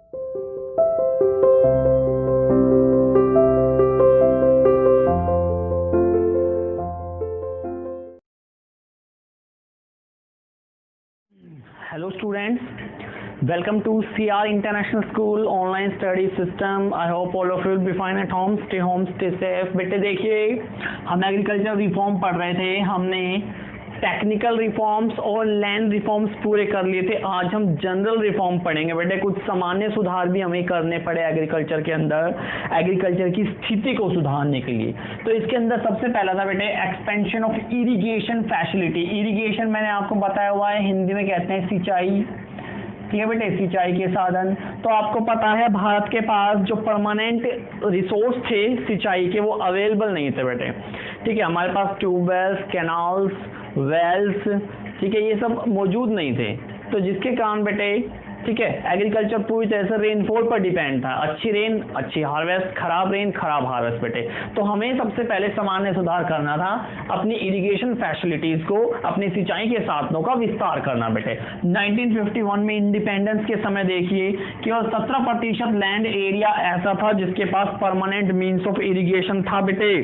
Hello students, welcome to CR International School online study system. I hope all of you will be fine at home. Stay safe. बेटे देखिए, हम agriculture reform पढ़ रहे थे, हमने technical reforms और land reforms पूरे कर लिए थे। आज हम जनरल रिफॉर्म पढ़ेंगे बेटे। कुछ सामान्य सुधार भी हमें करने पड़े एग्रीकल्चर के अंदर, एग्रीकल्चर की स्थिति को सुधारने के लिए। तो इसके अंदर सबसे पहला था बेटे expansion of irrigation facility. Irrigation मैंने आपको बताया हुआ है, हिंदी में कहते हैं सिंचाई। ठीक है बेटे, सिंचाई के साधन। तो आपको पता है भारत के पास जो परमानेंट रिसोर्स थे सिंचाई के वो अवेलेबल नहीं थे बेटे। ठीक है, हमारे पास ट्यूबवेल्स, कैनाल्स, वेल्स, ठीक है, ये सब मौजूद नहीं थे। तो जिसके कारण बेटे, ठीक है, एग्रीकल्चर पूरी तरह से रेनफॉल पर डिपेंड था। अच्छी रेन अच्छी हार्वेस्ट, खराब रेन खराब हार्वेस्ट बेटे। तो हमें सबसे पहले सामान्य सुधार करना था, अपनी इरिगेशन फैसिलिटीज को, अपनी सिंचाई के साधनों का विस्तार करना बेटे। 1951 में इंडिपेंडेंस के समय देखिए केवल 17% लैंड एरिया ऐसा था जिसके पास परमानेंट मीन्स ऑफ इरिगेशन था बेटे।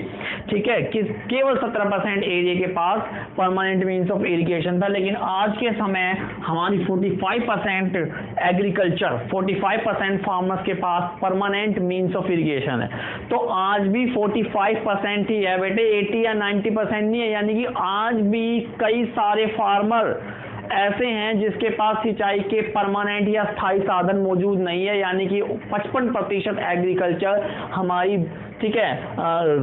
ठीक है, केवल 17% एरिया के पास परमानेंट मीन्स ऑफ इरिगेशन था। लेकिन आज के समय हमारी 45% एग्रीकल्चर, 45% फार्मर्स के पास परमानेंट मीन्स ऑफ इरिगेशन है। तो आज भी 45% ही है बेटे, 80 या 90% नहीं है। यानी कि आज भी कई सारे फार्मर ऐसे हैं जिसके पास सिंचाई के परमानेंट या स्थायी साधन मौजूद नहीं है। यानी कि 55% एग्रीकल्चर हमारी, ठीक है,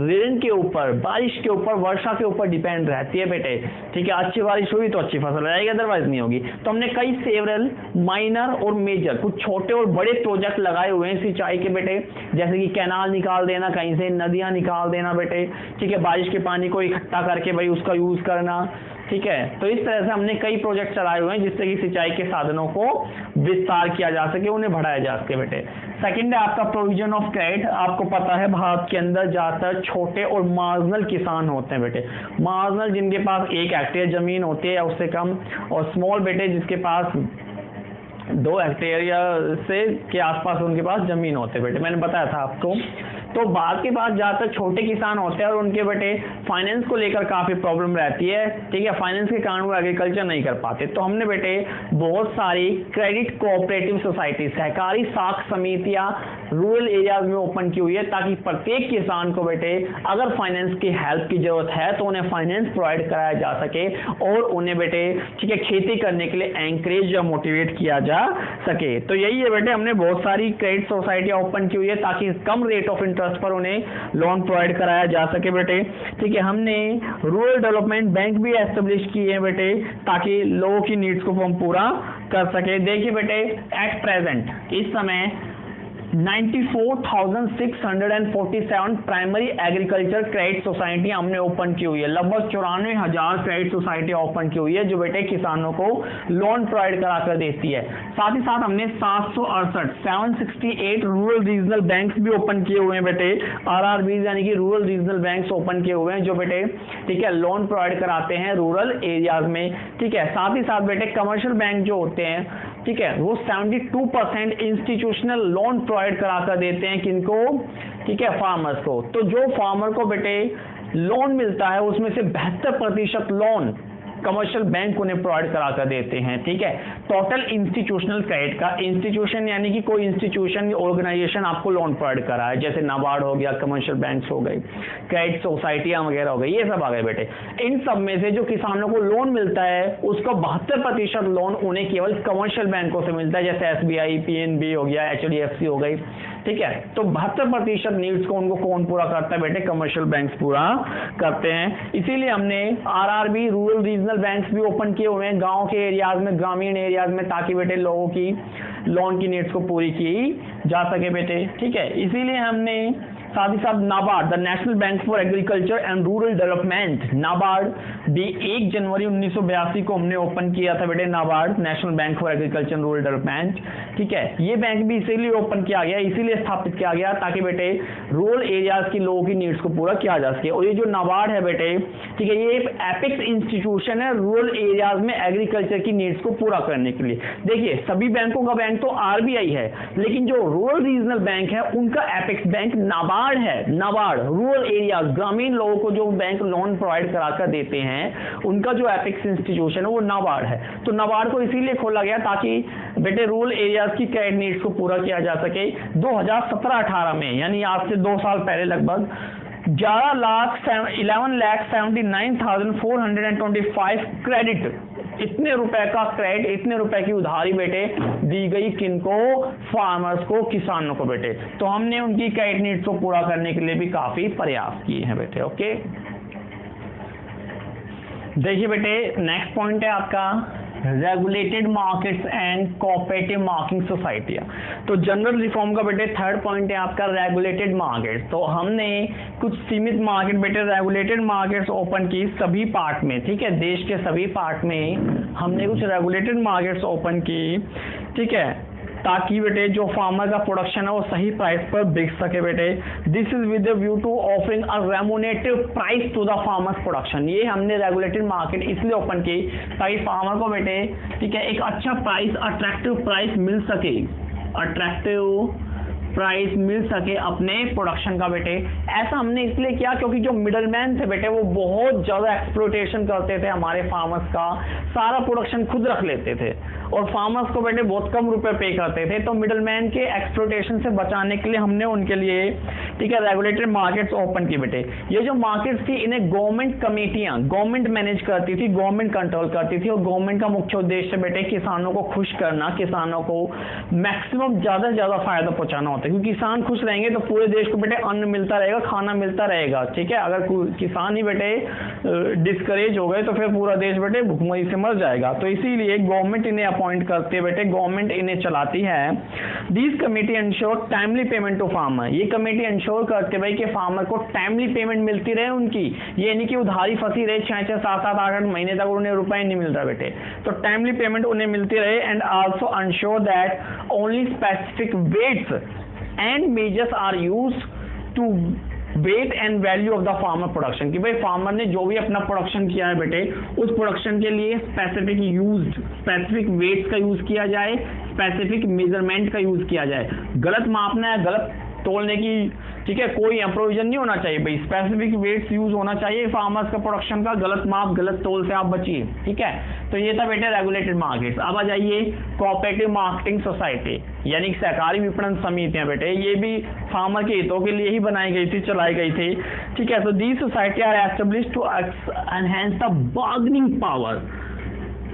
रेन के ऊपर, बारिश के ऊपर, वर्षा के ऊपर डिपेंड रहती है बेटे। ठीक है, अच्छी बारिश हुई तो अच्छी फसल आएगी, अदरवाइज नहीं होगी। तो हमने कई सेवरल माइनर और मेजर, कुछ छोटे और बड़े प्रोजेक्ट लगाए हुए हैं सिंचाई के बेटे, जैसे कि कैनाल निकाल देना, कहीं से नदियां निकाल देना बेटे। ठीक है, बारिश के पानी को इकट्ठा करके भाई उसका यूज करना। ठीक है, तो इस तरह से हमने कई प्रोजेक्ट चलाए हुए हैं जिससे कि सिंचाई के साधनों को विस्तार किया जा सके, उन्हें बढ़ाया जा सके बेटे। सेकंड है आपका प्रोविजन ऑफ क्रेडिट। आपको पता है भारत के अंदर ज्यादातर छोटे और मार्जिनल किसान होते हैं बेटे। मार्जिनल जिनके पास 1 हेक्टेयर जमीन होती है या उससे कम, और स्मॉल बेटे जिसके पास 2 हेक्टेयर या से के आसपास उनके पास जमीन होते हैं बेटे, मैंने बताया था आपको। तो भारत के पास ज्यादातर छोटे किसान होते हैं और उनके बेटे फाइनेंस को लेकर काफी प्रॉब्लम रहती है। ठीक है, फाइनेंस के कारण वो एग्रीकल्चर नहीं कर पाते। तो हमने बेटे बहुत सारी क्रेडिट कोऑपरेटिव सोसाइटी, सहकारी साख समितियां रूरल एरियाज में ओपन की हुई है, ताकि प्रत्येक किसान को बेटे अगर फाइनेंस की हेल्प की जरूरत है तो उन्हें फाइनेंस प्रोवाइड कराया जा सके और उन्हें बेटे, ठीक है, खेती करने के लिए एंकरेज या मोटिवेट किया जा सके। तो यही है बेटे, हमने बहुत सारी क्रेडिट सोसाइटियां ओपन की हुई है ताकि कम रेट ऑफ इंटरेस्ट पर उन्हें लोन प्रोवाइड कराया जा सके बेटे। ठीक है, हमने रूरल डेवलपमेंट बैंक भी एस्टेब्लिश किए हैं बेटे, ताकि लोगों की नीड्स को हम पूरा कर सके। देखिए बेटे, एट प्रेजेंट इस समय 94,647 प्राइमरी एग्रीकल्चर क्रेडिट सोसाइटी हमने ओपन की हुई है। लगभग 94,000 क्रेडिट सोसाइटी ओपन की हुई है जो बेटे किसानों को लोन प्रोवाइड करा कर देती है। साथ ही साथ हमने 768 रूरल रीजनल बैंक्स भी ओपन किए हुए हैं बेटे, RRBs यानी कि रूरल रीजनल बैंक्स ओपन किए हुए हैं जो बेटे, ठीक है, लोन प्रोवाइड कराते हैं रूरल एरियाज में। ठीक है, साथ ही साथ बेटे कमर्शियल बैंक जो होते हैं, ठीक है, वो 72% इंस्टीट्यूशनल लोन प्रोवाइड करा कर देते हैं किनको, ठीक है, फार्मर्स को। तो जो फार्मर को बेटे लोन मिलता है उसमें से 72% लोन कमर्शियल बैंक उन्हें प्रोवाइड करा कर देते हैं। ठीक है, टोटल इंस्टीट्यूशनल क्रेडिट का, इंस्टीट्यूशन यानी कि कोई इंस्टीट्यूशन ऑर्गेनाइजेशन आपको लोन प्रोवाइड करा है, जैसे नाबार्ड हो गया, कमर्शियल बैंक्स हो गए, क्रेडिट सोसाइटियां वगैरह हो गई, ये सब आ गए बेटे। इन सब में से जो किसानों को लोन मिलता है उसका 72% लोन उन्हें केवल कमर्शियल बैंकों से मिलता है, जैसे SBI, PNB हो गया, HDFC हो गई। ठीक है, तो 72% नीड्स को उनको कौन पूरा करता है बेटे, कमर्शियल बैंक्स पूरा करते हैं। इसीलिए हमने RRB रूरल रीजनल बैंक्स भी ओपन किए हुए हैं गांव के एरियाज में, ग्रामीण एरियाज में, ताकि बेटे लोगों की लोन की नीड्स को पूरी की जा सके बेटे। ठीक है, इसीलिए हमने साथ ही साथ NABARD, the national bank for agriculture and rural development, NABARD भी 1 जनवरी 1982 को हमने ओपन किया था बेटे, NABARD national bank for agriculture and rural development. ठीक है, ये बैंक भी इसीलिए ओपन किया गया, इसीलिए स्थापित किया गया ताकि बेटे रूरल एरियाज के लोगों की नीड्स को पूरा किया जा सके। और ये जो नाबार्ड है बेटे, ठीक है, ये एक एपेक्स इंस्टीट्यूशन है रूरल एरियाज में एग्रीकल्चर की नीड्स को पूरा करने के लिए। देखिए, सभी बैंकों का बैंक तो आरबीआई है, लेकिन जो रूरल रीजनल बैंक है उनका एपेक्स बैंक नाबार्ड है। नाबार्ड रूरल एरियाज, ग्रामीण लोगों को जो बैंक लोन प्रोवाइड कराकर देते हैं, उनका जो एपेक्स इंस्टीट्यूशन है वो नाबार्ड है। तो नाबार्ड को इसीलिए खोला गया ताकि बेटे रूरल एरियाज की क्रेडिट नीड्स को पूरा किया जा सके। 2017-18 में, यानी आज से 2 साल पहले लगभग 11,79,425 क्रेडिट, इतने रुपए का क्रेडिट, इतने रुपए की उधारी बेटे दी गई किनको? फार्मर्स को, किसानों को बेटे। तो हमने उनकी क्रेडिट नीड्स को पूरा करने के लिए भी काफी प्रयास किए हैं बेटे। ओके, देखिए बेटे, नेक्स्ट पॉइंट है आपका regulated markets and cooperative marketing सोसाइटियाँ। तो जनरल रिफॉर्म का बेटे 3rd पॉइंट है आपका रेगुलेटेड मार्केट्स। तो हमने कुछ सीमित मार्केट बेटे रेगुलेटेड मार्केट्स ओपन की सभी पार्ट में, ठीक है, देश के सभी पार्ट में हमने कुछ रेगुलेटेड मार्केट्स ओपन की, ठीक है, ताकि बेटे जो फार्मर का प्रोडक्शन है वो सही प्राइस पर बिक सके बेटे। This is with the view to offering a remunerative price to the farmers production. ये हमने रेगुलेटेड मार्केट इसलिए ओपन की ताकि फार्मर को बेटे, ठीक है, एक अच्छा प्राइस, अट्रैक्टिव प्राइस मिल सके, अट्रैक्टिव प्राइस मिल सके अपने प्रोडक्शन का बेटे। ऐसा हमने इसलिए किया क्योंकि जो मिडलमैन थे बेटे वो बहुत ज्यादा एक्सप्लॉइटेशन करते थे हमारे फार्मर्स का, सारा प्रोडक्शन खुद रख लेते थे और फार्मर्स को बेटे बहुत कम रुपए पे करते थे। तो मिडलमैन के एक्सप्लॉइटेशन से बचाने के लिए हमने उनके लिए, ठीक है, रेगुलेटेड मार्केट्स ओपन की बेटे। ये जो मार्केट्स थी इन्हें गवर्नमेंट कमेटियां, गवर्नमेंट मैनेज करती थी, गवर्नमेंट कंट्रोल करती थी और गवर्नमेंट का मुख्य उद्देश्य बेटे किसानों को खुश करना, किसानों को मैक्सिमम ज्यादा से ज्यादा फायदा पहुंचाना होता है, क्योंकि किसान खुश रहेंगे तो पूरे देश को बेटे अन्न मिलता रहेगा, खाना मिलता रहेगा। ठीक है, अगर किसान ही बेटे डिस्करेज हो गए तो फिर पूरा देश बेटे भुखमरी से मर जाएगा। तो इसीलिए गवर्नमेंट इन्हें अपॉइंट करती है बेटे, गवर्नमेंट इन्हें चलाती है। This committee ensure timely payment to farmer. ये कमेटी इंश्योर करते भाई कि फार्मर को टाइमली पेमेंट मिलती रहे उनकी, ये नहीं कि उधारी फंसी रहे 6-6, 7-7, 8-8 महीने तक उन्हें रुपए नहीं मिल रहा बेटे। तो टाइमली पेमेंट उन्हें मिलती रहे and also ensure that only specific weights and measures are used to weight and value of the farmer production. कि भाई फार्मर ने जो भी अपना प्रोडक्शन किया है बेटे उस प्रोडक्शन के लिए स्पेसिफिक वेट्स का यूज किया जाए, स्पेसिफिक मेजरमेंट का यूज किया जाए। गलत मापना है, गलत तोलने की, ठीक है, कोई प्रोविजन नहीं होना चाहिए भाई, स्पेसिफिक वेट्स यूज होना चाहिए फार्मर्स का प्रोडक्शन का। गलत माप, गलत तोल से आप बचिए। ठीक है, तो ये था बेटे रेगुलेटेड मार्केट्स। अब आ जाइए कोऑपरेटिव मार्केटिंग सोसाइटी, यानी सहकारी विपणन समितियां बेटे, ये भी फार्मर के हितों के लिए ही बनाई गई थी, चलाई गई थी। ठीक है, तो these society are established to enhance the bargaining power.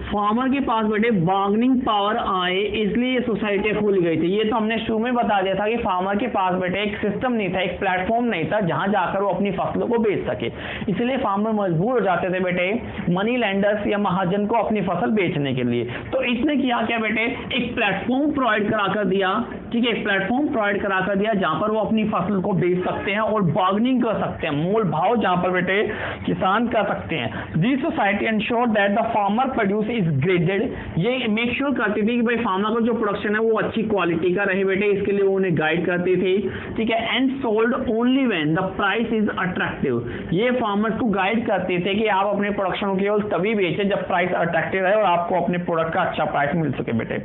Farmer के पास बेटे बार्गेनिंग पावर आए इसलिए ये सोसाइटियां खुल गई थी। ये तो हमने शुरू में बता दिया था कि फार्मर के पास बेटे एक सिस्टम नहीं था, एक प्लेटफॉर्म नहीं था जहां जाकर वो अपनी फसलों को बेच सके, इसलिए फार्मर मजबूर हो जाते थे बेटे मनी लैंडर्स या महाजन को अपनी फसल बेचने के लिए। तो इसने किया क्या बेटे, एक प्लेटफॉर्म प्रोवाइड कराकर दिया। ठीक है, एक प्लेटफॉर्म प्रोवाइड कराकर दिया जहां पर वो अपनी फसल को बेच सकते हैं और बार्गेनिंग कर सकते हैं, मोल भाव जहां पर बेटे किसान कर सकते हैं। This society ensure that the farmer produce is graded. ये मेक श्योर करती थी कि भाई फार्मर का जो प्रोडक्शन है वो अच्छी क्वालिटी का रहे बेटे, इसके लिए वो उन्हें गाइड करती थी। ठीक है, and sold only when the price is attractive. ये फार्मर्स को गाइड करते थे कि आप अपने प्रोडक्शन को केवल तभी बेचें जब प्राइस अट्रैक्टिव है और आपको अपने प्रोडक्ट का अच्छा प्राइस मिल सके बेटे।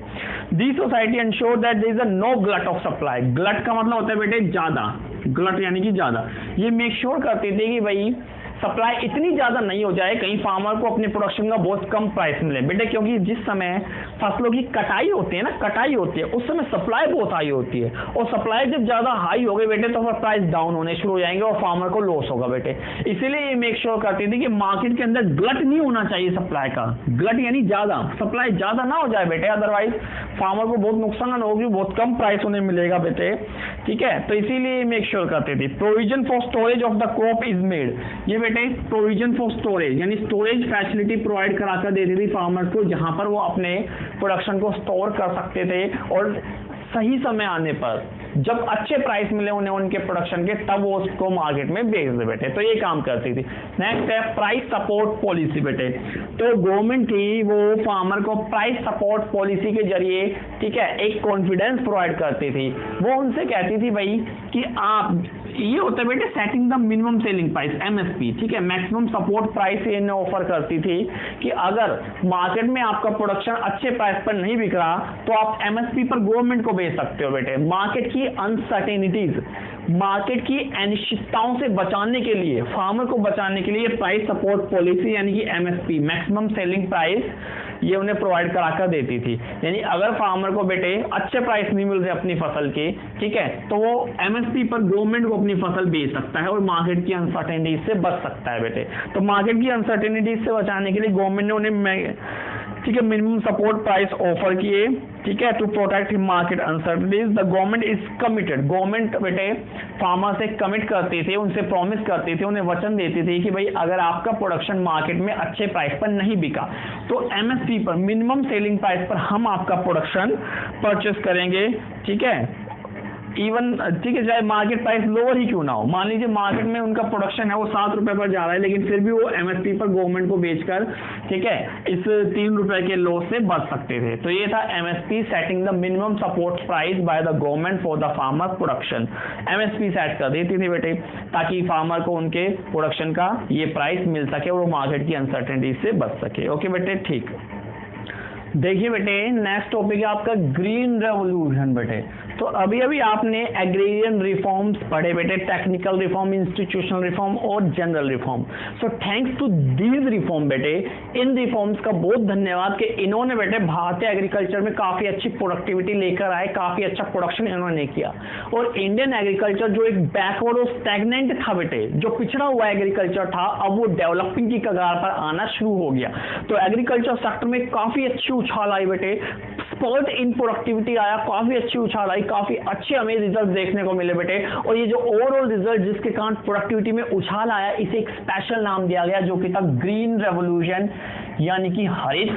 This society ensure that there is a no glut of supply. Glut का मतलब होता है बेटे ज्यादा, ग्लट यानी कि ज्यादा। ये मेक श्योर करते थे कि भाई सप्लाई इतनी ज्यादा नहीं हो जाए कहीं फार्मर को अपने प्रोडक्शन का बहुत कम प्राइस मिले बेटे, क्योंकि जिस समय फसलों की कटाई होती है ना, कटाई होती है उस समय सप्लाई बहुत हाई होती है और सप्लाई जब ज्यादा हाई हो गई बेटे तो फिर प्राइस डाउन होने शुरू हो जाएंगे और फार्मर को लॉस होगा बेटे। इसीलिए ये मेक श्योर करती थी कि मार्केट के अंदर ग्लट नहीं होना चाहिए सप्लाई का। ग्लट यानी ज्यादा, सप्लाई ज्यादा ना हो जाए बेटे, अदरवाइज फार्मर को बहुत नुकसान होगी, बहुत कम प्राइस उन्हें मिलेगा बेटे। ठीक है, तो इसीलिए मेक श्योर करती थी। Provision for storage of the crop is made. ये प्रोविजन फॉर स्टोरेज यानी स्टोरेज फैसिलिटी प्रोवाइड कराकर देती थी फार्मर्स को, जहां पर वो अपने प्रोडक्शन को स्टोर कर सकते थे और सही समय आने पर जब अच्छे प्राइस मिले उन्हें उनके प्रोडक्शन के, तब वो उसको मार्केट में बेच दे बेटे। तो ये काम करती थी। नेक्स्ट है प्राइस सपोर्ट पॉलिसी बेटे। तो गवर्नमेंट थी वो फार्मर को प्राइस सपोर्ट पॉलिसी के जरिए, ठीक है, एक कॉन्फिडेंस प्रोवाइड करती थी। वो उनसे कहती थी भाई कि आप, ये होता है बेटे setting the minimum selling price, MSP, ठीक है, मैक्सिमम सपोर्ट प्राइस ये ऑफर करती थी कि अगर मार्केट में आपका प्रोडक्शन अच्छे प्राइस पर नहीं बिक रहा तो आप एमएसपी पर गवर्नमेंट को बेच सकते हो बेटे। मार्केट की अनसर्टेनिटीज, मार्केट की अनिश्चितताओं से बचाने के लिए, फार्मर को बचाने के लिए प्राइस सपोर्ट पॉलिसी यानी कि एमएसपी, मैक्सिमम सेलिंग प्राइस, ये उन्हें प्रोवाइड कराकर देती थी। यानी अगर फार्मर को बेटे अच्छे प्राइस नहीं मिल रहे अपनी फसल के, ठीक है, तो वो एमएसपी पर गवर्नमेंट को अपनी फसल बेच सकता है और मार्केट की अनसर्टेनिटीज से बच सकता है बेटे। तो मार्केट की अनसर्टेनिटीज से बचाने के लिए गवर्नमेंट ने उन्हें, ठीक है, मिनिमम सपोर्ट प्राइस ऑफर किए, ठीक है, to protect market uncertainties. The government is committed, government बेटे फार्मर से कमिट करती थी, उनसे प्रॉमिस करती थी, उन्हें वचन देती थी कि भाई अगर आपका प्रोडक्शन मार्केट में अच्छे प्राइस पर नहीं बिका तो एमएसपी पर, मिनिमम सेलिंग प्राइस पर हम आपका प्रोडक्शन परचेस करेंगे, ठीक है, इवन, ठीक है, चाहे मार्केट प्राइस लोअर ही क्यों ना हो। मान लीजिए मार्केट में उनका प्रोडक्शन है वो 7 रुपए पर जा रहा है, लेकिन फिर भी वो एमएसपी पर गवर्नमेंट को बेचकर, ठीक है, इस 3 रुपए के लॉस से बच सकते थे। तो ये था MSP, setting the minimum support price by the government for the farmer production. MSP set कर देती थी बेटे ताकि फार्मर को उनके प्रोडक्शन का ये प्राइस मिल सके और वो मार्केट की अनसर्टेनिटी से बच सके। ओके बेटे, ठीक। देखिए बेटे नेक्स्ट टॉपिक है आपका ग्रीन रेवोल्यूशन बेटे। तो अभी अभी आपने एग्रेरियन रिफॉर्म्स पढ़े बेटे, टेक्निकल रिफॉर्म, इंस्टीट्यूशनल रिफॉर्म और general reform. So thanks to these reform बेटे, इन रिफॉर्म्स का बहुत धन्यवाद कि इन्होंने बेटे भारतीय एग्रीकल्चर में काफी अच्छी प्रोडक्टिविटी लेकर आए, काफी अच्छा प्रोडक्शन इन्होंने किया। और इंडियन एग्रीकल्चर जो एक बैकवर्ड और स्टैग्नेंट था बेटे, जो पिछड़ा हुआ एग्रीकल्चर था, अब वो डेवलपिंग की कगार पर आना शुरू हो गया। तो एग्रीकल्चर सेक्टर में काफी अच्छी उछाल आई बेटे, स्पर्ट इन प्रोडक्टिविटी आया, काफी अच्छी उछाल आई, काफी अच्छे हमें रिजल्ट देखने को मिले बेटे। और ये जो ओवरऑल रिजल्ट जिसके कारण प्रोडक्टिविटी में उछाल आया, इसे एक स्पेशल नाम दिया गया जो कि था ग्रीन रेवोल्यूशन, यानी कि हरित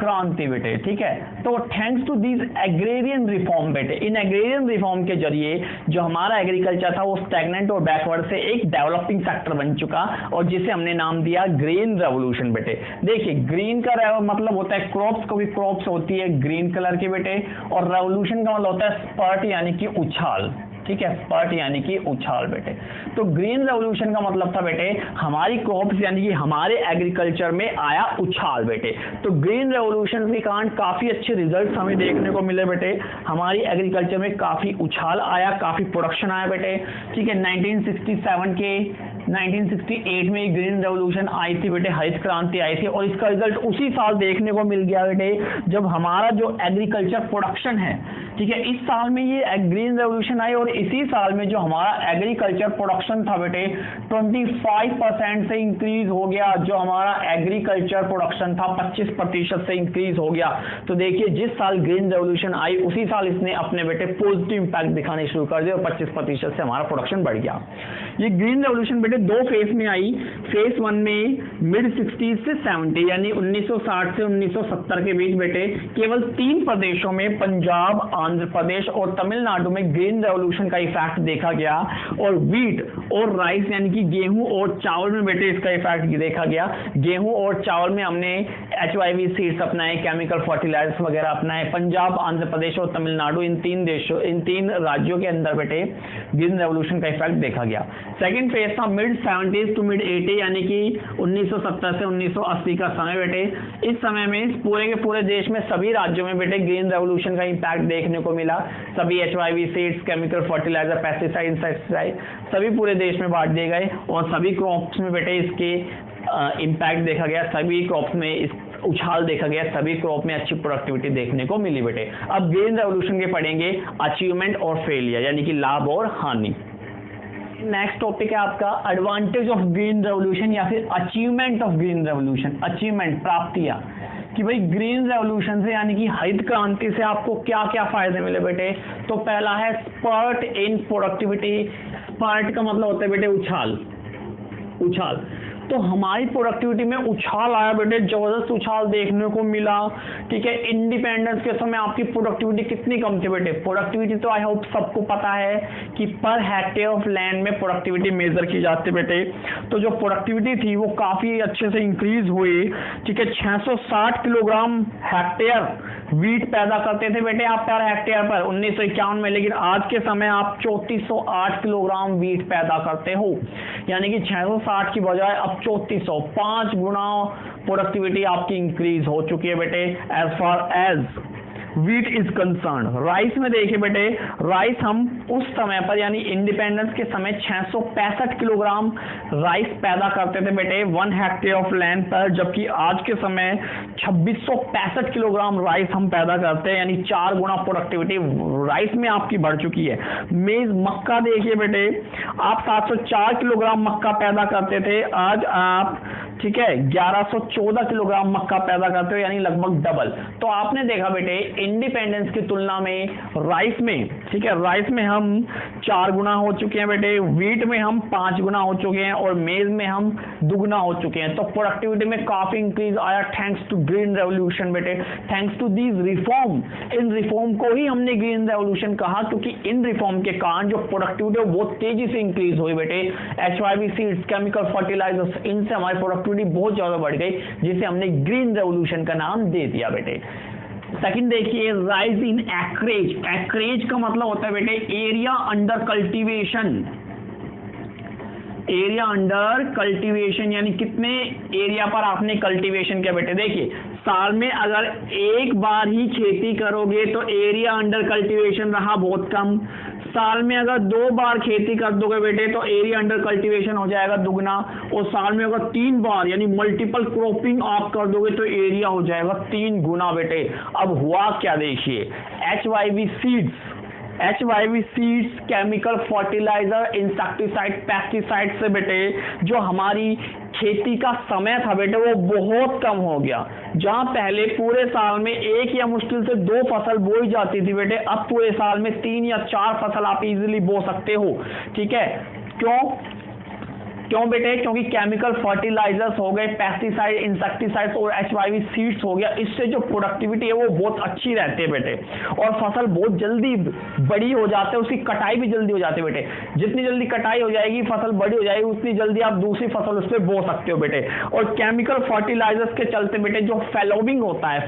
क्रांति बेटे, ठीक है। तो thanks to these agrarian reform बेटे, इन एग्रेरियन रिफॉर्म के जरिए जो हमारा एग्रीकल्चर था वो स्टैग्नेंट और बैकवर्ड से एक डेवलपिंग सेक्टर बन चुका और जिसे हमने नाम दिया ग्रीन रेवोल्यूशन बेटे। देखिए ग्रीन का मतलब होता है क्रॉप्स, को भी क्रॉप्स होती है ग्रीन कलर की बेटे, और रेवोल्यूशन का मतलब होता है स्पर्ट यानी कि उछाल, ठीक है, स्पर्ट यानी कि उछाल बेटे। तो ग्रीन रेवोल्यूशन का मतलब था बेटे हमारी क्रॉप्स यानी कि हमारे एग्रीकल्चर में आया उछाल बेटे। तो ग्रीन रेवोल्यूशन के कारण काफी अच्छे रिजल्ट्स हमें देखने को मिले बेटे, हमारी एग्रीकल्चर में काफी उछाल आया, काफी प्रोडक्शन आया बेटे, ठीक है। 1967 के 1968 में ग्रीन रेवोल्यूशन आई थी बेटे, हरित क्रांति आई थी, और इसका रिजल्ट उसी साल देखने को मिल गया बेटे जब हमारा जो एग्रीकल्चर प्रोडक्शन है, ठीक है, इस साल में ये ग्रीन रेवोल्यूशन आई और इसी साल में जो हमारा एग्रीकल्चर प्रोडक्शन था बेटे 25% से इंक्रीज हो गया, जो हमारा एग्रीकल्चर प्रोडक्शन था 25% से इंक्रीज हो गया। तो देखिए जिस साल ग्रीन रेवोल्यूशन आई उसी साल इसने अपने बेटे पॉजिटिव इंपैक्ट दिखाने शुरू कर दिए और 25% से हमारा प्रोडक्शन बढ़ गया। ये ग्रीन रेवोल्यूशन बेटे दो फेज में आई। फेज 1 में मिड 60s से 70 यानी 1960 से 1970 के बीच बेटे केवल 3 प्रदेशों में, पंजाब, आंध्र प्रदेश और तमिलनाडु में ग्रीन रेवोल्यूशन का इफेक्ट देखा गया, और व्हीट और राइस यानी कि गेहूं और चावल में बेटे इसका इफेक्ट देखा गया। गेहूं और चावल में हमने HYV सीड्स अपनाए, केमिकल फर्टिलाइजर्स वगैरह अपनाए। पंजाब, आंध्र प्रदेश और तमिलनाडु, इन 3 राज्यों के अंदर बेटे ग्रीन रेवोल्यूशन का इफेक्ट देखा गया। सेकेंड फेज था मिड 70s टू मिड 80 यानी कि 1970 से 1980 का समय बेटे। इस समय में पूरे के पूरे देश में सभी राज्यों में बेटे ग्रीन रेवोल्यूशन का इम्पैक्ट देखने को मिला। सभी HYV seeds, chemical fertiliser, pesticide, insecticide सभी पूरे देश में बांट दिए गए और सभी क्रॉप्स में बेटे इसके इम्पैक्ट देखा गया, सभी क्रॉप्स में इस उछाल देखा गया, सभी क्रॉप में अच्छी प्रोडक्टिविटी देखने को मिली बेटे। अब ग्रीन रेवोल्यूशन के पढ़ेंगे अचीवमेंट और फेलियर यानी कि लाभ और हानि। नेक्स्ट टॉपिक है आपका एडवांटेज ऑफ ग्रीन रेवोल्यूशन या फिर achievement of green revolution. Achievement, प्राप्तियां, कि भाई ग्रीन रेवोल्यूशन से यानी कि हरित क्रांति से आपको क्या क्या फायदे मिले बेटे। तो पहला है स्पर्ट इन प्रोडक्टिविटी। स्पर्ट का मतलब होता है बेटे उछाल, उछाल। तो हमारी प्रोडक्टिविटी में उछाल आया बेटे, जबरदस्त उछाल देखने को मिला। ठीक है, इंडिपेंडेंस के समय आपकी प्रोडक्टिविटी कितनी कम थी बेटे? प्रोडक्टिविटी तो आई होप सबको पता है कि पर हेक्टेयर ऑफ लैंड में प्रोडक्टिविटी मेजर की जाती है बेटे। तो जो प्रोडक्टिविटी थी वो काफी अच्छे से इंक्रीज हुई। ठीक है, 660 किलोग्राम हेक्टेयर वीट पैदा करते थे बेटे आप पर हेक्टेयर पर 1951 में, लेकिन आज के समय आप 3408 किलोग्राम वीट पैदा करते हो, यानी कि 660 की बजाय अब 3400, 5 गुना प्रोडक्टिविटी आपकी इंक्रीज हो चुकी है बेटे as far as wheat is concern. Rice में देखिए बेटे, राइस हम उस समय पर यानी इंडिपेंडेंस के समय 665 किलोग्राम राइस पैदा करते थे बेटे 1 हेक्टेयर ऑफ लैंड पर, जबकि आज के समय 2665 किलोग्राम राइस हम पैदा करते हैं, यानी 4 गुना प्रोडक्टिविटी राइस में आपकी बढ़ चुकी है। मेज मक्का देखिए बेटे, आप 704 किलोग्राम मक्का पैदा करते थे, आज आप ठीक है 1114 किलोग्राम मक्का पैदा करते हो, यानी लगभग डबल। तो आपने देखा बेटे इंडिपेंडेंस की तुलना में राइस में, ठीक है, राइस में हम 4 गुना हो चुके हैं बेटे, वीट में हम 5 गुना हो चुके हैं और मेज में हम दुगना हो चुके हैं। तो प्रोडक्टिविटी में काफी इंक्रीज आया थैंक्स टू ग्रीन रेवोल्यूशन बेटे, थैंक्स टू दीज रिफॉर्म। इन रिफॉर्म को ही हमने ग्रीन रेवोल्यूशन कहा, क्योंकि इन रिफॉर्म के कारण जो प्रोडक्टिविटी है वो तेजी से इंक्रीज हुई बेटे। HYV सीड्स, केमिकल फर्टिलाइजर्स, इनसे हमारी प्रोडक्टिविटी बहुत ज्यादा बढ़ गई, जिसे हमने ग्रीन रेवोल्यूशन का नाम दे दिया बेटे। सेकंड देखिए, राइज इन एक्रेज। एक्रेज का मतलब होता है बेटे area under cultivation. Area under cultivation यानी कितने एरिया पर आपने कल्टीवेशन किया बेटे। देखिए साल में अगर एक बार ही खेती करोगे तो एरिया अंडर कल्टीवेशन रहा बहुत कम। साल में अगर 2 बार खेती कर दोगे बेटे तो एरिया अंडर कल्टीवेशन हो जाएगा दुगना, और साल में अगर 3 बार यानी मल्टीपल क्रॉपिंग आप कर दोगे तो एरिया हो जाएगा 3 गुना बेटे। अब हुआ क्या देखिए, HYV seeds, chemical fertiliser, insecticide, pesticide से बेटे जो हमारी खेती का समय था बेटे वो बहुत कम हो गया। जहां पहले पूरे साल में 1 या मुश्किल से 2 फसल बोई जाती थी बेटे, अब पूरे साल में 3 या 4 फसल आप इजीली बो सकते हो। ठीक है, क्यों बेटे? क्योंकि केमिकल फर्टिलाइजर्स हो गए, पेस्टिसाइड, इंसेक्टिसाइड्स और HYV सीड्स हो गया, इससे जो प्रोडक्टिविटी है वो बहुत अच्छी रहती है बेटे, और फसल बहुत जल्दी बड़ी हो जाती है, उसकी कटाई भी जल्दी हो जाती है बेटे। जितनी जल्दी कटाई हो जाएगी, फसल बड़ी हो जाएगी, उतनी जल्दी आप दूसरी फसल उस पर बो सकते हो बेटे। और केमिकल फर्टिलाइजर्स के चलते बेटे जो फैलोविंग होता है,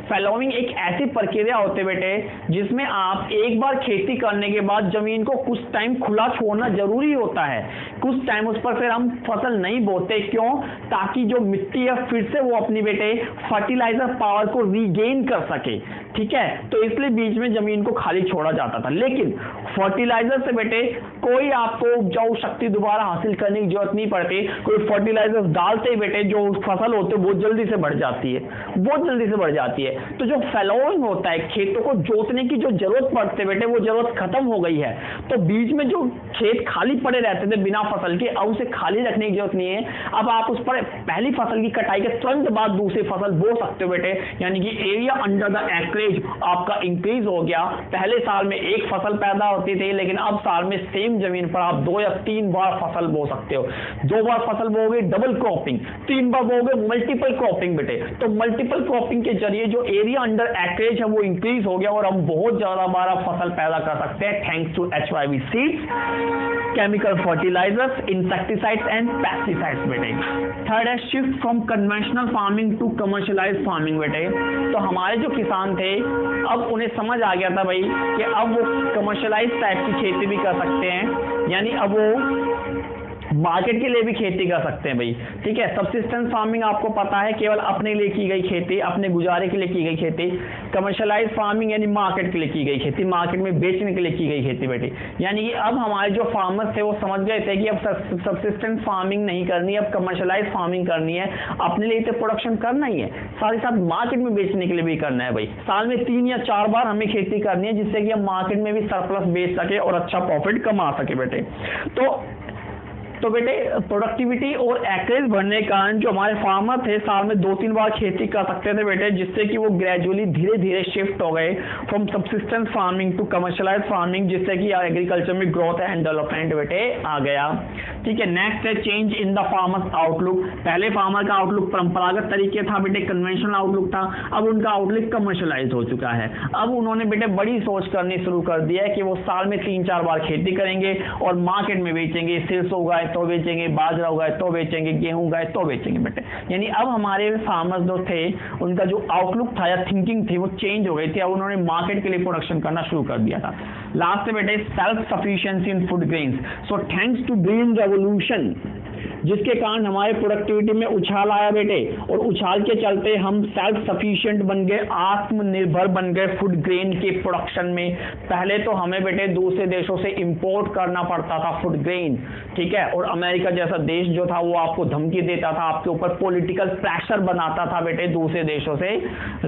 फैलोविंग एक ऐसी प्रक्रिया होती है बेटे जिसमें आप एक बार खेती करने के बाद जमीन को कुछ टाइम खुला छोड़ना जरूरी होता है। कुछ टाइम उस पर फिर हम फसल नहीं बोते, क्यों? ताकि जो मिट्टी है फिर से वो अपनी बेटे फर्टिलाइजर पावर को रीगेन कर सके। ठीक है, तो इसलिए बीच में जमीन को खाली छोड़ा जाता था। लेकिन फर्टिलाइजर से बेटे कोई आपको उपजाऊ शक्ति दोबारा हासिल करने की जरूरत नहीं पड़ती। कोई फर्टिलाइजर डालते ही बेटे जो फसल होते है बहुत जल्दी से बढ़ जाती है, बहुत जल्दी से बढ़ जाती है। तो जो फैलोइंग होता है, खेतों को जोतने की जो जरूरत पड़ती है बेटे वो जरूरत खत्म हो गई है। तो बीच में जो खेत खाली पड़े रहते थे बिना फसल के, अब उसे खाली रखने की जरूरत नहीं है। अब आप उस पर पहली फसल की कटाई के तुरंत बाद दूसरी फसल बो सकते हो बेटे, यानी कि एरिया अंडर द एक्रेज आपका इंक्रीज हो गया। पहले साल में 1 फसल पैदा होती थी, लेकिन अब साल में सेम जमीन पर आप 2 या 3 बार फसल बो सकते हो। 2 बार फसल बोगे डबल क्रॉपिंग, 3 बार बोगे मल्टीपल क्रॉपिंग बेटे। तो मल्टीपल क्रॉपिंग के जरिए जो एरिया अंडर एक्रेज है वो इंक्रीज हो गया और हम बहुत ज्यादा बार फसल पैदा कर सकते हैं thanks to HYV seeds, chemical fertilisers, insecticides and pesticides बेटे। थर्ड है shift from conventional farming to commercialised farming बेटे। तो हमारे जो किसान थे अब उन्हें समझ आ गया था भाई कि अब वो कमर्शियलाइज्ड टाइप की खेती भी कर सकते हैं, यानी अब वो मार्केट के लिए भी खेती कर सकते हैं भाई। ठीक है, सब्सिस्टेंस फार्मिंग आपको पता है केवल अपने लिए की गई खेती, अपने गुजारे के लिए की गई खेती। कमर्शियलाइज्ड फार्मिंग यानी मार्केट के लिए की गई खेती, मार्केट में बेचने के लिए की गई खेती बेटी। यानी कि अब हमारे जो फार्मर्स थे वो समझ गए थे कि अब सब्सिस्टेंस फार्मिंग नहीं करनी है, अब कमर्शियलाइज्ड फार्मिंग करनी है। अपने लिए तो प्रोडक्शन करना ही है, साथ ही साथ मार्केट में बेचने के लिए भी करना है भाई। साल में 3 या 4 बार हमें खेती करनी है, जिससे कि हम मार्केट में भी सरप्लस बेच सके और अच्छा प्रॉफिट कमा सके बेटे। तो तो बेटे प्रोडक्टिविटी और एक्रेज बढ़ने के कारण जो हमारे फार्मर थे साल में 2-3 बार खेती कर सकते थे बेटे, जिससे कि वो ग्रेजुअली धीरे धीरे शिफ्ट हो गए from subsistence farming to commercialise farming, जिससे कि एग्रीकल्चर में ग्रोथ एंड डेवलपमेंट बेटे आ गया। ठीक है, नेक्स्ट है change in the farmers outlook. पहले फार्मर का आउटलुक परंपरागत तरीके था बेटे, कन्वेंशनल आउटलुक था, अब उनका आउटलुक कमर्शियलाइज हो चुका है। अब उन्होंने बेटे बड़ी सोच करनी शुरू कर दिया है कि वो साल में 3-4 बार खेती करेंगे और मार्केट में बेचेंगे, सरसों उगाए तो बेचेंगे, बाजरा उगाए तो बेचेंगे, गेहूं उगाए तो बेचेंगे बेटे। यानी अब हमारे फार्मर्स जो थे उनका जो आउटलुक था या थिंकिंग थी वो चेंज हो गई थी। अब उन्होंने मार्केट के लिए प्रोडक्शन करना शुरू कर दिया था। लास्ट में बेटे self sufficiency in food grains. So thanks to green revolution, जिसके कारण हमारे प्रोडक्टिविटी में उछाल आया बेटे, और उछाल के चलते हम सेल्फ सफिशिएंट बन गए, आत्मनिर्भर बन गए फूड ग्रेन के प्रोडक्शन में। पहले तो हमें बेटे दूसरे देशों से इंपोर्ट करना पड़ता था फूड ग्रेन, ठीक है, और अमेरिका जैसा देश जो था वो आपको धमकी देता था, आपके ऊपर पॉलिटिकल प्रेशर बनाता था बेटे दूसरे देशों से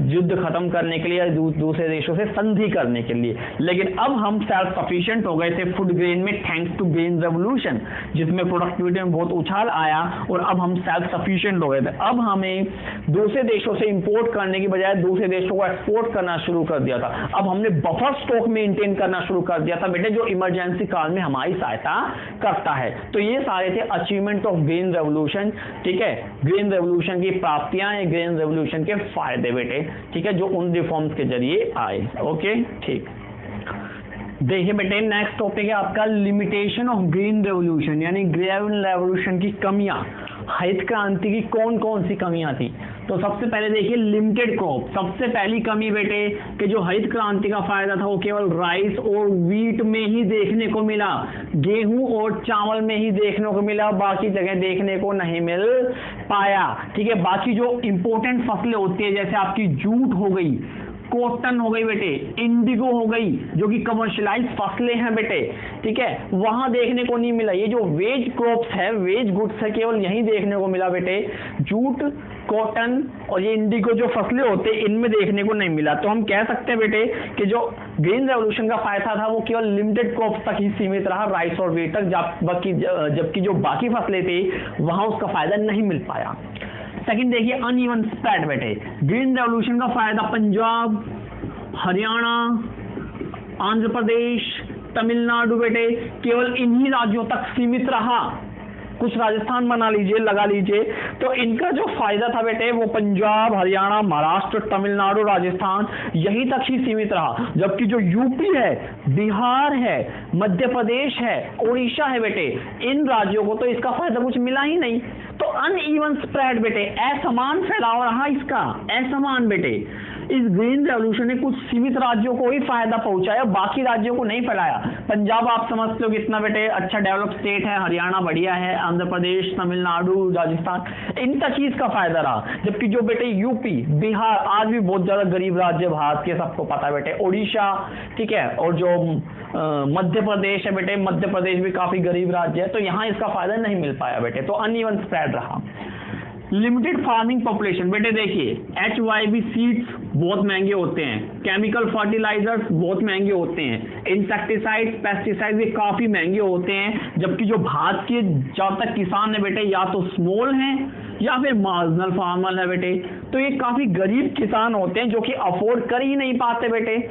युद्ध खत्म करने के लिए, दूसरे देशों से संधि करने के लिए। लेकिन अब हम सेल्फ सफिशिएंट हो गए थे फूड ग्रेन में थैंक्स टू ग्रीन रेवोल्यूशन, जिसमें प्रोडक्टिविटी में बहुत उछाल आया और अब हम सेल्फ सफिशिएंट हो गए थे। अब हमें दूसरे देशों से इंपोर्ट करने की बजाय दूसरे देशों को एक्सपोर्ट करना शुरू कर दिया था। अब हमने बफर स्टॉक मेंटेन करना शुरू कर दिया था बेटे, जो इमरजेंसी काल में हमारी सहायता करता है। तो ये सारे थे अचीवमेंट ऑफ ग्रीन रेवोल्यूशन। ठीक है, ग्रीन रेवोल्यूशन की प्राप्तियां या ग्रीन रेवोल्यूशन के फायदे बेटे, ठीक है, जो उन रिफॉर्म्स के जरिए आए। ओके, ठीक। देखिए बेटे नेक्स्ट टॉपिक है आपका लिमिटेशन ऑफ ग्रीन रेवोल्यूशन, यानी ग्रीन रेवोल्यूशन की कमियां। हरित क्रांति की कौन कौन सी कमियां थी? तो सबसे पहले देखिए लिमिटेड क्रॉप। सबसे पहली कमी बेटे कि जो हरित क्रांति का फायदा था वो केवल राइस और व्हीट में ही देखने को मिला, गेहूं और चावल में ही देखने को मिला, बाकी जगह देखने को नहीं मिल पाया। ठीक है, बाकी जो इंपॉर्टेंट फसलें होती है जैसे आपकी जूट हो गई, कॉटन हो गई बेटे, इंडिगो हो गई, जो कि कमर्शियलाइज फसलें हैं बेटे, ठीक है, वहां देखने को नहीं मिला। ये जो वेज क्रॉप्स है, वेज गुड्स है, केवल यहीं देखने को मिला बेटे। जूट, कॉटन और ये इंडिगो जो फसलें होते हैं इनमें देखने को नहीं मिला। तो हम कह सकते हैं बेटे कि जो ग्रीन रेवोल्यूशन का फायदा था वो केवल लिमिटेड क्रॉप्स तक ही सीमित रहा, राइस और व्हीट तक, जबकि जो बाकी फसलें थी वहां उसका फायदा नहीं मिल पाया। सेकंड देखिए अनइवन स्प्रेड बेटे। ग्रीन रेवोल्यूशन का फायदा पंजाब, हरियाणा, आंध्र प्रदेश, तमिलनाडु बेटे केवल इन्हीं राज्यों तक सीमित रहा। कुछ राजस्थान बना लीजिए, लगा लीजिए, तो इनका जो फायदा था बेटे वो पंजाब, हरियाणा, महाराष्ट्र, तमिलनाडु, राजस्थान यहीं तक ही सीमित रहा। जबकि जो यूपी है, बिहार है, मध्य प्रदेश है, उड़ीसा है बेटे, इन राज्यों को तो इसका फायदा कुछ मिला ही नहीं। तो अनइवन स्प्रेड बेटे, असमान फैलाव रहा इसका, असमान बेटे। इस ग्रीन रेवोल्यूशन ने कुछ सीमित राज्यों को ही फायदा पहुंचाया, बाकी राज्यों को नहीं फैलाया। पंजाब आप समझते हो कितना बेटे अच्छा डेवलप स्टेट है, हरियाणा बढ़िया है, आंध्र प्रदेश, तमिलनाडु, राजस्थान, इन तक ही इसका फायदा रहा। जबकि जो बेटे यूपी, बिहार आज भी बहुत ज्यादा गरीब राज्य भारत के, सबको पता है बेटे, उड़ीसा, ठीक है, और जो मध्य प्रदेश है बेटे, मध्य प्रदेश भी काफी गरीब राज्य है, तो यहाँ इसका फायदा नहीं मिल पाया बेटे। तो अनइवन स्प्रेड रहा। लिमिटेड फार्मिंग पॉपुलेशन बेटे देखिए, HYV सीड्स बहुत महंगे होते हैं, केमिकल फर्टिलाइजर्स बहुत महंगे होते हैं, इंसेक्टिसाइड्स, पेस्टिसाइड्स भी काफी महंगे होते हैं। जबकि जो भारत के जब तक किसान है बेटे या तो स्मॉल हैं या फिर मार्जिनल फार्मर है बेटे, तो ये काफी गरीब किसान होते हैं जो कि अफोर्ड कर ही नहीं पाते बेटे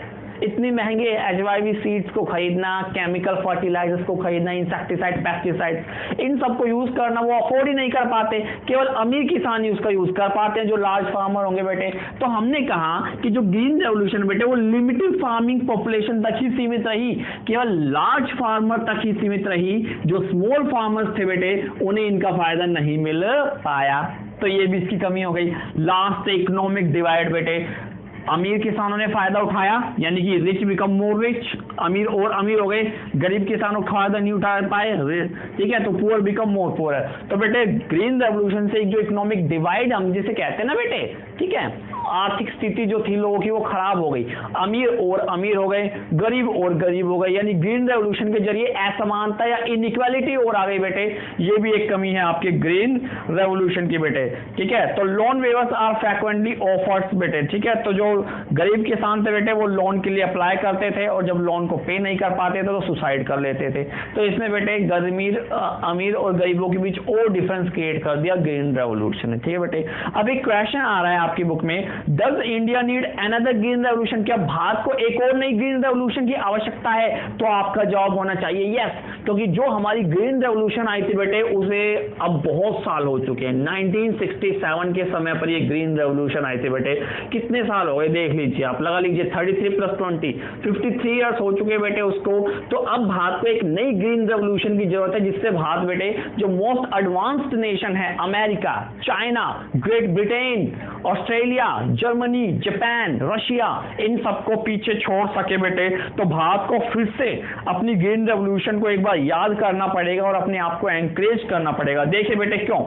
इतने महंगे HYV सीड्स को खरीदना, केमिकल फर्टिलाइजर्स को खरीदना, इंसेक्टिसाइड, पेस्टिसाइड्स, इन सबको यूज करना वो अफोर्ड ही नहीं कर पाते। केवल अमीर किसान ही उसका यूज कर पाते हैं, जो लार्ज फार्मर होंगे बेटे। तो हमने कहा कि जो ग्रीन रेवोल्यूशन बेटे वो लिमिटेड फार्मिंग पॉपुलेशन तक ही सीमित रही, केवल लार्ज फार्मर तक ही सीमित रही। जो स्मॉल फार्मर्स थे बेटे उन्हें इनका फायदा नहीं मिल पाया, तो ये भी इसकी कमी हो गई। लास्ट इकोनॉमिक डिवाइड बेटे, अमीर किसानों ने फायदा उठाया, यानी कि रिच बिकम मोर रिच, अमीर और अमीर हो गए, गरीब किसानों का फायदा नहीं उठा पाए, ठीक है, तो पुअर बिकम मोर पुअर। तो बेटे ग्रीन रेवोल्यूशन से एक जो इकोनॉमिक डिवाइड हम जिसे कहते हैं ना बेटे, ठीक है, आर्थिक स्थिति जो थी लोगों की वो खराब हो गई, अमीर और अमीर हो गए, गरीब और गरीब हो गए, यानी ग्रीन रेवोल्यूशन के जरिए असमानता या इनइक्वालिटी और आ गई बेटे। ये भी एक कमी है आपके ग्रीन रेवोल्यूशन की बेटे, ठीक है। तो loan waivers are frequently offers बेटे, ठीक है। तो जो गरीब किसान थे बेटे वो लोन के लिए अप्लाई करते थे और जब लोन को पे नहीं कर पाते थे तो सुसाइड कर लेते थे। तो इसमें बेटे अमीर और गरीबों के बीच और डिफरेंस क्रिएट कर दिया ग्रीन रेवोल्यूशन ने, ठीक है बेटे। अब एक क्वेश्चन आ रहा है आपकी बुक में, does India need another green revolution, क्या भारत को एक और नई ग्रीन रेवोल्यूशन की आवश्यकता है? तो आपका जवाब होना चाहिए यस, क्योंकि जो हमारी ग्रीन रेवोल्यूशन आई थी बेटे उसे अब बहुत साल हो चुके हैं। 1967 के समय पर ये ग्रीन रेवोल्यूशन आई थी बेटे, कितने साल हो गए देख लीजिए आप, लगा लीजिए 33 + 20 53 ईयर्स हो चुके बेटे उसको। तो अब भारत को एक नई ग्रीन रेवोल्यूशन की जरूरत है जिससे भारत बेटे जो मोस्ट एडवांस्ड नेशन है, America, China, Great Britain, Australia, Germany, Japan, Russia, इन सबको पीछे छोड़ सके बेटे। तो भारत को फिर से अपनी ग्रीन रेवोल्यूशन को एक बार याद करना पड़ेगा और अपने आप को एनकरेज करना पड़ेगा। देखिए बेटे क्यों,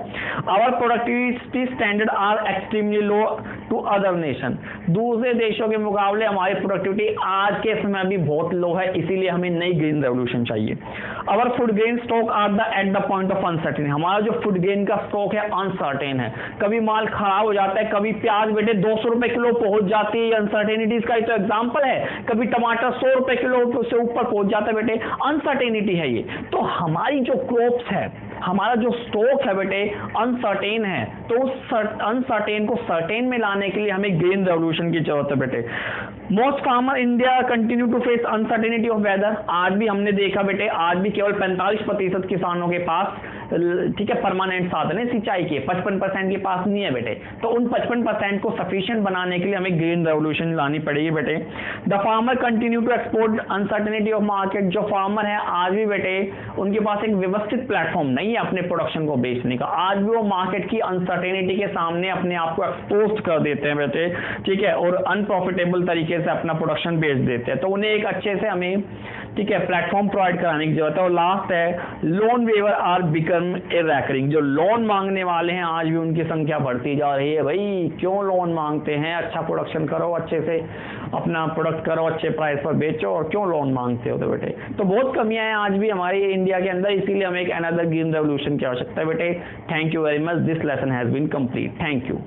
our productivity standard are extremely low to other nation, दूसरे देशों के मुकाबले हमारी प्रोडक्टिविटी आज के समय भी बहुत लो है, इसीलिए हमें नई ग्रीन रेवोल्यूशन चाहिए। Our food grain stock are the at the point of uncertain, हमारा जो फूड ग्रेन का स्टॉक है अनसर्टेन है, कभी माल खराब हो जाता है, कभी प्याज बेटे 200 रुपए किलो पहुंच जाती है, अनसर्टेनिटीज का तो एग्जांपल है, कभी टमाटर 100 रुपए किलो से ऊपर पहुंच जाता है बेटे, अनसर्टेनिटी है ये। तो हमारी जो क्रॉप्स है, हमारा जो स्टॉक है बेटे अनसर्टेन है, तो उस अनसर्टेन को सर्टेन में लाने के लिए हमें ग्रीन रेवोल्यूशन की जरूरत है बेटे। Most farmer India continue to face uncertainty of weather, आज भी हमने देखा बेटे, आज भी केवल 45% किसानों के पास, ठीक है, परमानेंट साधन है सिंचाई के, 55% के पास नहीं है बेटे। तो उन 55% को सफिशिएंट बनाने के लिए हमें ग्रीन रेवोल्यूशन लानी पड़ेगी बेटे। The farmer continue to export uncertainty of market, जो फार्मर है आज भी बेटे उनके पास एक व्यवस्थित प्लेटफॉर्म नहीं है अपने प्रोडक्शन को बेचने का, आज भी वो मार्केट की अनसर्टेनिटी के सामने अपने आप को एक्सपोज कर देते हैं बेटे, ठीक है, और अनप्रॉफिटेबल तरीके से अपना प्रोडक्शन बेच देते हैं। तो उन्हें एक अच्छे से हमें, ठीक है, प्लेटफॉर्म प्रोवाइड कराने की जरूरत है। और लास्ट है लोन वेवर आर बिकम इरैकरिंग, जो लोन मांगने वाले हैं आज भी उनकी संख्या बढ़ती जा रही है। भाई क्यों लोन मांगते हैं, अच्छा प्रोडक्शन करो, अच्छे से अपना प्रोडक्ट करो, अच्छे प्राइस पर बेचो, और क्यों लोन मांगते हो? तो बेटे तो बहुत कमियां हैं आज भी हमारी इंडिया के अंदर, इसीलिए हमें एक अनदर ग्रीन रेवोल्यूशन की आवश्यकता है बेटे। Thank you very much, this lesson has been complete, thank you.